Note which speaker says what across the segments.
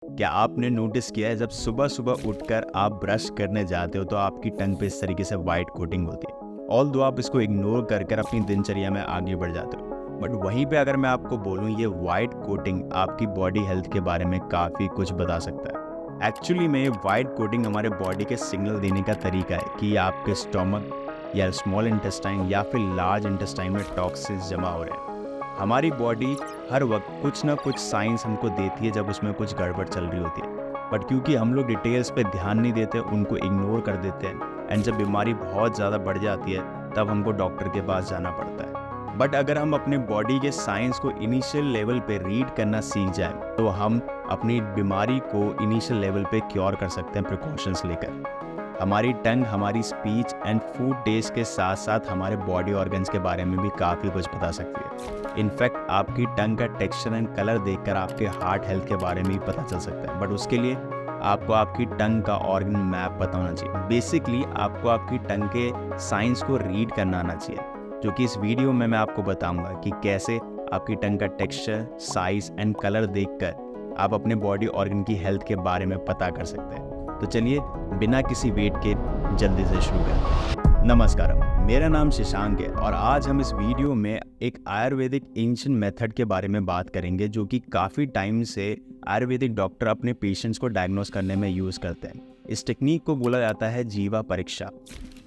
Speaker 1: क्या आपने नोटिस किया है जब सुबह सुबह उठकर आप ब्रश करने जाते हो तो आपकी टंग पे इस तरीके से वाइट कोटिंग होती है। ऑल्दो आप इसको इग्नोर कर अपनी दिनचर्या में आगे बढ़ जाते हो, बट वहीं पे अगर मैं आपको बोलूँ ये वाइट कोटिंग आपकी बॉडी हेल्थ के बारे में काफ़ी कुछ बता सकता है। एक्चुअली में वाइट कोटिंग हमारे बॉडी के सिग्नल देने का तरीका है कि आपके स्टोमक या स्मॉल इंटेस्टाइन या फिर लार्ज इंटेस्टाइन में टॉक्सिन्स जमा हो रहे हैं। हमारी बॉडी हर वक्त कुछ ना कुछ साइंस हमको देती है जब उसमें कुछ गड़बड़ चल रही होती है, बट क्योंकि हम लोग डिटेल्स पे ध्यान नहीं देते, उनको इग्नोर कर देते हैं, एंड जब बीमारी बहुत ज़्यादा बढ़ जाती है तब हमको डॉक्टर के पास जाना पड़ता है। बट अगर हम अपने बॉडी के साइंस को इनिशियल लेवल पे रीड करना सीख जाए तो हम अपनी बीमारी को इनिशियल लेवल पे क्योर कर सकते हैं प्रिकॉशंस लेकर। हमारी टंग हमारी स्पीच एंड फूड टेस्ट के साथ साथ हमारे बॉडी ऑर्गन्स के बारे में भी काफ़ी कुछ बता सकती है। इनफैक्ट आपकी टंग का टेक्सचर एंड कलर देखकर आपके हार्ट हेल्थ के बारे में भी पता चल सकता है, बट उसके लिए आपको आपकी टंग का ऑर्गन मैप पता होना चाहिए। बेसिकली आपको आपकी टंग के साइंस को रीड करना आना चाहिए, जो कि इस वीडियो में मैं आपको बताऊंगा कि कैसे आपकी टंग का टेक्सचर, साइज एंड कलर देखकर आप अपने बॉडी ऑर्गन की हेल्थ के बारे में पता कर सकते हैं। तो चलिए बिना किसी वेट के जल्दी से शुरू करें। नमस्कार, मेरा नाम शशांक है और आज हम इस वीडियो में एक आयुर्वेदिक एंशिएंट मेथड के बारे में बात करेंगे, जो कि काफ़ी टाइम से आयुर्वेदिक डॉक्टर अपने पेशेंट्स को डायग्नोस करने में यूज़ करते हैं। इस टेक्निक को बोला जाता है जीवा परीक्षा।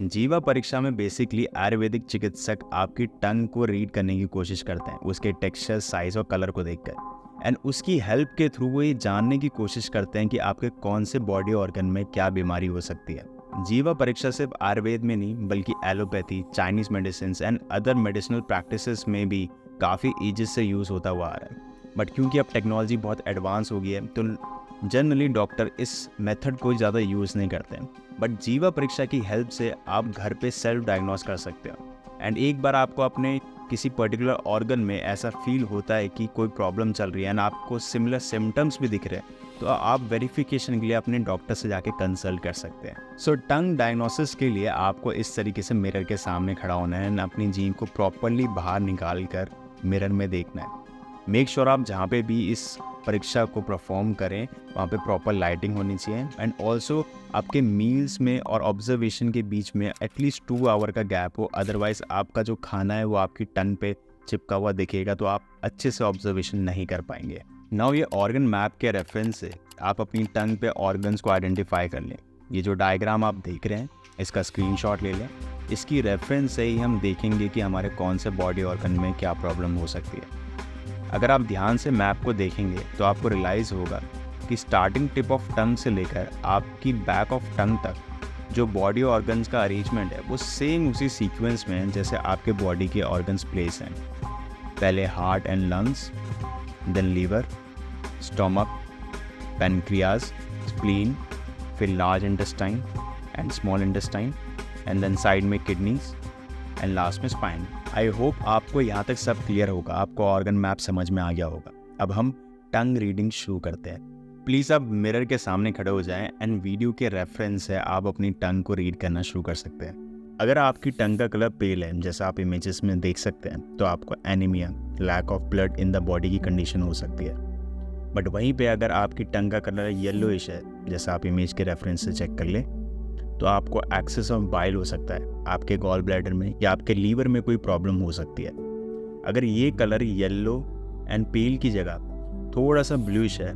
Speaker 1: जीवा परीक्षा में बेसिकली आयुर्वेदिक चिकित्सक आपकी टंग को रीड करने की कोशिश करते हैं, उसके टेक्सचर, साइज और कलर को देखकर, एंड उसकी हेल्प के थ्रू वो ये जानने की कोशिश करते हैं कि आपके कौन से बॉडी ऑर्गन में क्या बीमारी हो सकती है। जीवा परीक्षा सिर्फ आयुर्वेद में नहीं बल्कि allopathy, Chinese medicine and other medicinal practices में भी काफ़ी एजेस से यूज़ होता हुआ आ रहा है। बट क्योंकि अब टेक्नोलॉजी बहुत एडवांस हो गई है तो जनरली डॉक्टर इस मेथड को ज़्यादा यूज़ नहीं करते हैं, बट जीवा परीक्षा की हेल्प से आप घर पे सेल्फ डायग्नोस कर सकते हो। एंड एक बार आपको अपने किसी पर्टिकुलर ऑर्गन में ऐसा फील होता है कि कोई प्रॉब्लम चल रही है एंड आपको सिमिलर सिम्टम्स भी दिख रहे हैं, तो आप वेरिफिकेशन के लिए अपने डॉक्टर से जाके कंसल्ट कर सकते हैं। सो टंग डायग्नोसिस के लिए आपको इस तरीके से मिरर के सामने खड़ा होना है एंड अपनी जीभ को प्रॉपरली बाहर निकाल कर मिरर में देखना है। मेक श्योर आप जहाँ पे भी इस परीक्षा को परफॉर्म करें वहाँ पे प्रॉपर लाइटिंग होनी चाहिए, एंड ऑल्सो आपके मील्स में और ऑब्जर्वेशन के बीच में एटलीस्ट 2 आवर का गैप हो, अदरवाइज आपका जो खाना है वो आपकी टंग पे चिपका हुआ दिखेगा तो आप अच्छे से ऑब्जर्वेशन नहीं कर पाएंगे। नाउ ये ऑर्गन मैप के रेफरेंस से आप अपनी टंग पे ऑर्गन्स को आइडेंटिफाई कर लें। ये जो डायग्राम आप देख रहे हैं इसका स्क्रीनशॉट ले लें। इसकी रेफरेंस से ही हम देखेंगे कि हमारे कौन से बॉडी ऑर्गन में क्या प्रॉब्लम हो सकती है। अगर आप ध्यान से मैप को देखेंगे तो आपको रियलाइज़ होगा कि स्टार्टिंग टिप ऑफ टंग से लेकर आपकी बैक ऑफ टंग तक जो बॉडी ऑर्गन्स का अरेंजमेंट है वो सेम उसी सीक्वेंस में है जैसे आपके बॉडी के ऑर्गन्स प्लेस हैं। पहले heart and lungs, then liver, stomach, pancreas, spleen, फिर large intestine and small intestine, and then side में किडनीज एंड लास्ट में स्पाइन। आई होप आपको यहाँ तक सब क्लियर होगा, आपको ऑर्गन मैप समझ में आ गया होगा। अब हम टंग रीडिंग शुरू करते हैं। प्लीज़ आप मिरर के सामने खड़े हो जाएं एंड वीडियो के रेफरेंस से आप अपनी टंग को रीड करना शुरू कर सकते हैं। अगर आपकी टंग का कलर पेल है जैसा आप इमेजेस में देख सकते हैं तो आपको anaemia, lack of blood in the body की कंडीशन हो सकती है। बट वहीं पे अगर आपकी टंग का कलर येलोइश है जैसा आप इमेज के रेफरेंस से चेक कर लें तो आपको एक्सेस ऑफ बाइल हो सकता है, आपके गॉल ब्लैडर में या आपके लीवर में कोई प्रॉब्लम हो सकती है। अगर ये कलर येलो एंड पेल की जगह थोड़ा सा ब्लूइश है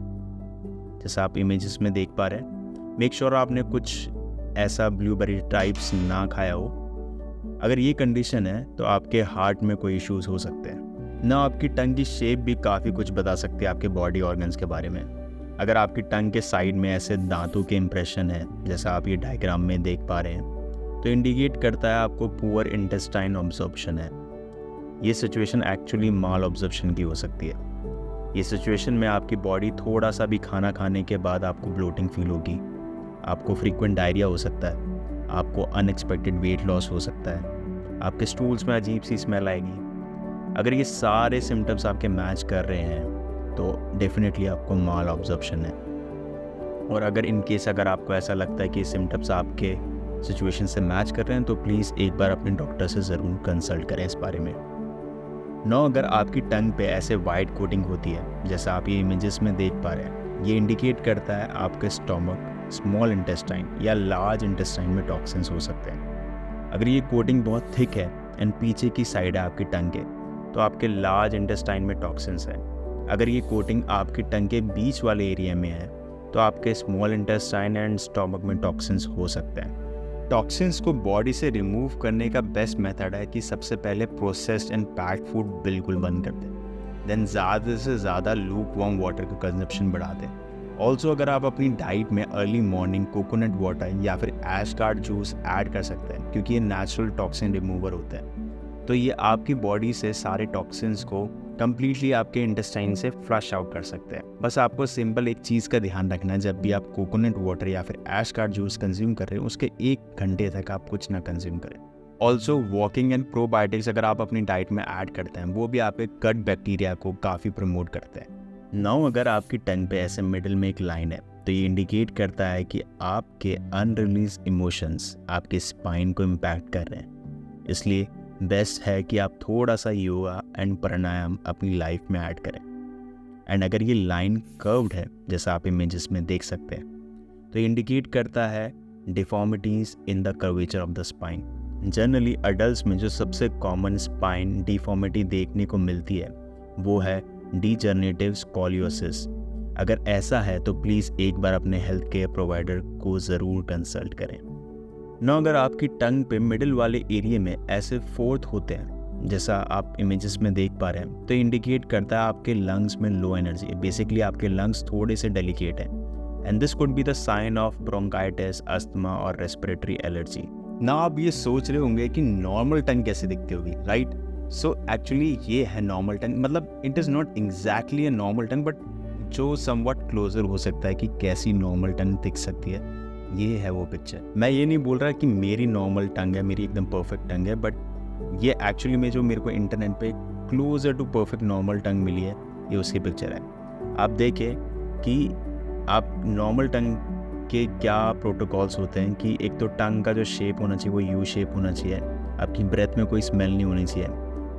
Speaker 1: जैसा आप इमेजेस में देख पा रहे हैं, मेक श्योर आपने कुछ ऐसा ब्लूबेरी टाइप्स ना खाया हो। अगर ये कंडीशन है तो आपके हार्ट में कोई इश्यूज हो सकते हैं। ना आपकी टंग की शेप भी काफ़ी कुछ बता सकती है आपके बॉडी ऑर्गन्स के बारे में। अगर आपकी टंग के साइड में ऐसे दांतों के इंप्रेशन है जैसा आप ये डायग्राम में देख पा रहे हैं तो इंडिकेट करता है आपको पुअर इंटेस्टाइन ऑब्जॉर्प्शन है। ये सिचुएशन एक्चुअली माल ऑब्जॉर्प्शन की हो सकती है। ये सिचुएशन में आपकी बॉडी थोड़ा सा भी खाना खाने के बाद आपको ब्लोटिंग फील होगी, आपको फ्रीक्वेंट डायरिया हो सकता है, आपको अनएक्सपेक्टेड वेट लॉस हो सकता है, आपके स्टूल्स में अजीब सी स्मेल आएगी। अगर ये सारे सिम्टम्स आपके मैच कर रहे हैं तो डेफिनेटली आपको माल ऑब्जॉर्प्शन है। और अगर इन केस अगर आपको ऐसा लगता है कि सिम्टम्स आपके सिचुएशन से मैच कर रहे हैं तो प्लीज़ एक बार अपने डॉक्टर से ज़रूर कंसल्ट करें इस बारे में। अगर आपकी टंग पे ऐसे वाइट कोटिंग होती है जैसा आप ये इमेजेस में देख पा रहे हैं ये इंडिकेट करता है आपके स्टोमक, स्मॉल इंटेस्टाइन या लार्ज इंटेस्टाइन में टॉक्सिन्स हो सकते हैं। अगर ये कोटिंग बहुत थिक है एंड पीछे की साइड है आपकी टंग के, तो आपके लार्ज इंटेस्टाइन में टॉक्सिन्स है। अगर ये कोटिंग आपकी टंग के बीच वाले एरिया में है, तो आपके स्मॉल इंटेस्टाइन एंड स्टोमक में टॉक्सिन्स हो सकते हैं। टॉक्सिन्स को बॉडी से रिमूव करने का बेस्ट मेथड है कि सबसे पहले प्रोसेस्ड एंड पैक्ड फूड बिल्कुल बंद कर दें, देन ज़्यादा से ज़्यादा लूक वार्म वाटर का कंजप्शन बढ़ा दें। ऑल्सो अगर आप अपनी डाइट में अर्ली मॉर्निंग कोकोनट वाटर या फिर एशगार्ड जूस ऐड कर सकते हैं, क्योंकि ये नेचुरल टॉक्सिन रिमूवर होता है, तो ये आपकी बॉडी से सारे टॉक्सिन्स को कम्प्लीटली आपके इंटेस्टाइन से फ्लश आउट कर सकते हैं। बस आपको सिंपल एक चीज़ का ध्यान रखना है, जब भी आप कोकोनट वाटर या फिर एशगार्ड जूस कंज्यूम कर रहे हो, उसके 1 घंटे तक आप कुछ ना कंज्यूम करें। ऑल्सो वॉकिंग एंड प्रोबायोटिक्स अगर आप अपनी डाइट में ऐड करते हैं, वो भी आपके गट बैक्टीरिया को काफ़ी प्रमोट करते हैं। नाउ अगर आपकी टंग पे ऐसे मिडिल में एक लाइन है, तो ये इंडिकेट करता है कि आपके अनरिलीज इमोशंस आपके स्पाइन को इम्पैक्ट कर रहे हैं। इसलिए बेस्ट है कि आप थोड़ा सा योगा एंड प्राणायाम अपनी लाइफ में ऐड करें। एंड अगर ये लाइन कर्व्ड है, जैसा आप इमेजेस में देख सकते हैं, तो ये इंडिकेट करता है deformities in the curvature of the spine. Generally adults में जो सबसे कॉमन स्पाइन डिफॉर्मिटी देखने को मिलती है, वो है डीजनरेटिव स्कॉलियोसिस। अगर ऐसा है तो प्लीज़ एक बार अपने हेल्थ केयर प्रोवाइडर को ज़रूर कंसल्ट करें। ना अगर आपकी टंग पे मिडिल वाले एरिया में ऐसे फोर्थ होते हैं, जैसा आप इमेजेस में देख पा रहे हैं, तो इंडिकेट करता है आपके लंग्स में लो एनर्जी है। बेसिकली आपके लंग्स थोड़े से डेलिकेट हैं and this could be the sign of bronchitis, asthma और रेस्पिरेटरी एलर्जी। ना आप ये सोच रहे होंगे कि नॉर्मल टंग कैसे दिखती होगी, राइट? सो एक्चुअली ये है नॉर्मल टंग। मतलब it is not exactly a normal tongue, but जो समवट क्लोजर हो सकता है कि कैसी नॉर्मल टंग दिख सकती है, ये है वो पिक्चर। मैं ये नहीं बोल रहा कि मेरी नॉर्मल टंग है, मेरी एकदम परफेक्ट टंग है, बट ये एक्चुअली में जो मेरे को इंटरनेट पे क्लोजर टू परफेक्ट नॉर्मल टंग मिली है, ये उसकी पिक्चर है। आप देखें कि आप नॉर्मल टंग के क्या प्रोटोकॉल्स होते हैं कि एक तो टंग का जो शेप होना चाहिए वो यू शेप होना चाहिए, आपकी ब्रेथ में कोई स्मेल नहीं होनी चाहिए,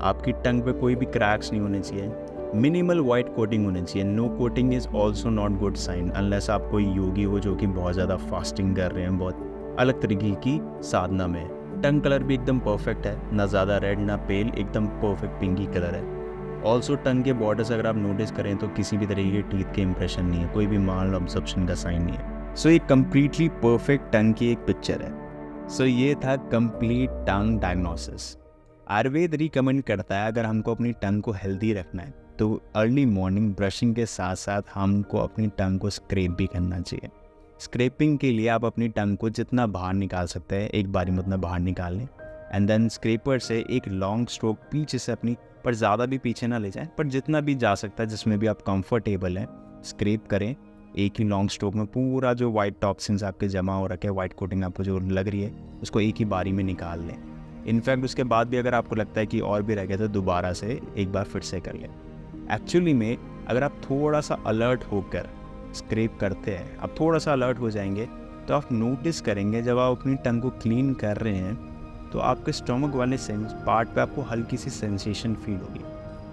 Speaker 1: आपकी टंग पे कोई भी क्रैक्स नहीं होने चाहिए, मिनिमल वाइट कोटिंग होनी चाहिए। No coating is also not good sign unless आप कोई योगी हो जो कि बहुत ज़्यादा फास्टिंग कर रहे हैं, बहुत अलग तरीके की साधना में। टंग कलर भी एकदम परफेक्ट है, ना ज़्यादा रेड ना पेल, एकदम परफेक्ट पिंकी कलर है। ऑल्सो टंग के बॉर्डर्स अगर आप नोटिस करें तो किसी भी तरीके के टीथ के इंप्रेशन नहीं है, कोई भी माल ऑब्जर्प्शन का साइन नहीं है। सो ये कम्प्लीटली परफेक्ट टंग की एक पिक्चर है। सो ये था कंप्लीट टंग डायग्नोसिस। आयुर्वेद रिकमेंड करता है अगर हमको अपनी टंग को हेल्दी रखना है तो अर्ली मॉर्निंग ब्रशिंग के साथ साथ हमको अपनी टंग को स्क्रैप भी करना चाहिए। स्क्रैपिंग के लिए आप अपनी टंग को जितना बाहर निकाल सकते हैं एक बारी में उतना बाहर निकाल लें एंड देन स्क्रैपर से एक लॉन्ग स्ट्रोक पीछे से अपनी, पर ज़्यादा भी पीछे ना ले जाएं, पर जितना भी जा सकता है जिसमें भी आप कंफर्टेबल हैं स्क्रैप करें। एक ही लॉन्ग स्ट्रोक में पूरा जो वाइट टॉक्सिन्स आपके जमा हो रखे हैं, वाइट कोटिंग आपको जो लग रही है, उसको एक ही बारी में निकाल लें। इनफैक्ट उसके बाद भी अगर आपको लगता है कि और भी रह गया तो दोबारा से एक बार फिर से कर लें। एक्चुअली में अगर आप थोड़ा सा अलर्ट होकर स्क्रैप करते हैं, आप थोड़ा सा अलर्ट हो जाएंगे तो आप नोटिस करेंगे जब आप अपनी टंग को क्लीन कर रहे हैं तो आपके स्टोमक वाले पार्ट पे आपको हल्की सी सेंसेशन फील होगी।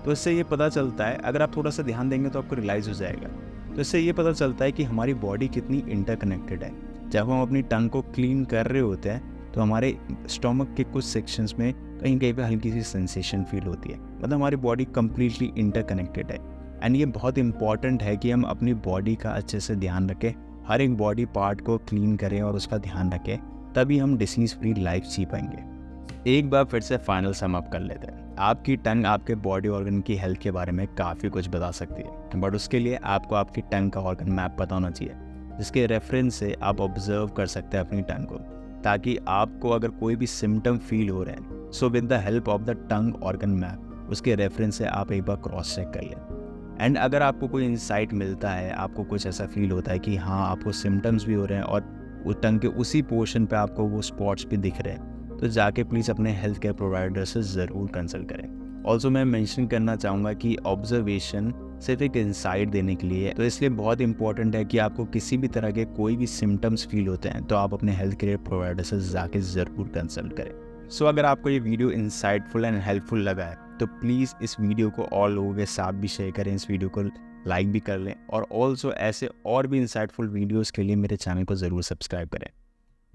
Speaker 1: तो इससे ये पता चलता है, अगर आप थोड़ा सा ध्यान देंगे तो आपको रियलाइज़ हो जाएगा। तो इससे ये पता चलता है कि हमारी बॉडी कितनी इंटरकनेक्टेड है। जब हम अपनी टंग को क्लीन कर रहे होते हैं तो हमारे स्टोमक के कुछ सेक्शंस में कहीं कहीं पे हल्की सी सेंसेशन फील होती है। मतलब हमारी बॉडी कम्प्लीटली इंटरकनेक्टेड है एंड ये बहुत इंपॉर्टेंट है कि हम अपनी बॉडी का अच्छे से ध्यान रखें, हर एक बॉडी पार्ट को क्लीन करें और उसका ध्यान रखें, तभी हम डिसीज़ फ्री लाइफ जी पाएंगे। एक बार फिर से फाइनल सम अप कर लेते हैं। आपकी टंग आपके बॉडी ऑर्गन की हेल्थ के बारे में काफ़ी कुछ बता सकती है, बट उसके लिए आपको आपकी टंग का ऑर्गन मैप पता होना चाहिए, जिसके रेफरेंस से आप ऑब्जर्व कर सकते हैं अपनी टंग को, ताकि आपको अगर कोई भी सिम्टम फील हो रहे हैं, so with the help of the tongue organ map उसके रेफरेंस से आप एक बार क्रॉस चेक कर लें। एंड अगर आपको कोई इंसाइट मिलता है, आपको कुछ ऐसा फील होता है कि हाँ आपको सिम्टम्स भी हो रहे हैं और टंग के उसी पोर्शन पे आपको वो स्पॉट्स भी दिख रहे हैं, तो जाके प्लीज़ अपने हेल्थ केयर प्रोवाइडर से ज़रूर कंसल्ट करें। ऑल्सो मैं मेंशन करना चाहूँगा कि ऑब्जर्वेशन सिर्फ एक इंसाइट देने के लिए है, तो इसलिए बहुत इंपॉर्टेंट है कि आपको किसी भी तरह के कोई भी सिम्टम्स फील होते हैं तो आप अपने हेल्थ केयर प्रोवाइडर से जाके ज़रूर कंसल्ट करें। सो अगर आपको ये वीडियो इंसाइटफुल एंड हेल्पफुल लगा है तो प्लीज़ इस वीडियो को और लोगों के साथ भी शेयर करें, इस वीडियो को लाइक भी कर लें, और ऑल्सो ऐसे और भी इंसाइटफुल वीडियोज़ के लिए मेरे चैनल को ज़रूर सब्सक्राइब करें।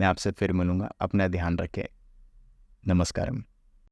Speaker 1: मैं आपसे फिर मिलूँगा, अपना ध्यान रखें। नमस्कारम।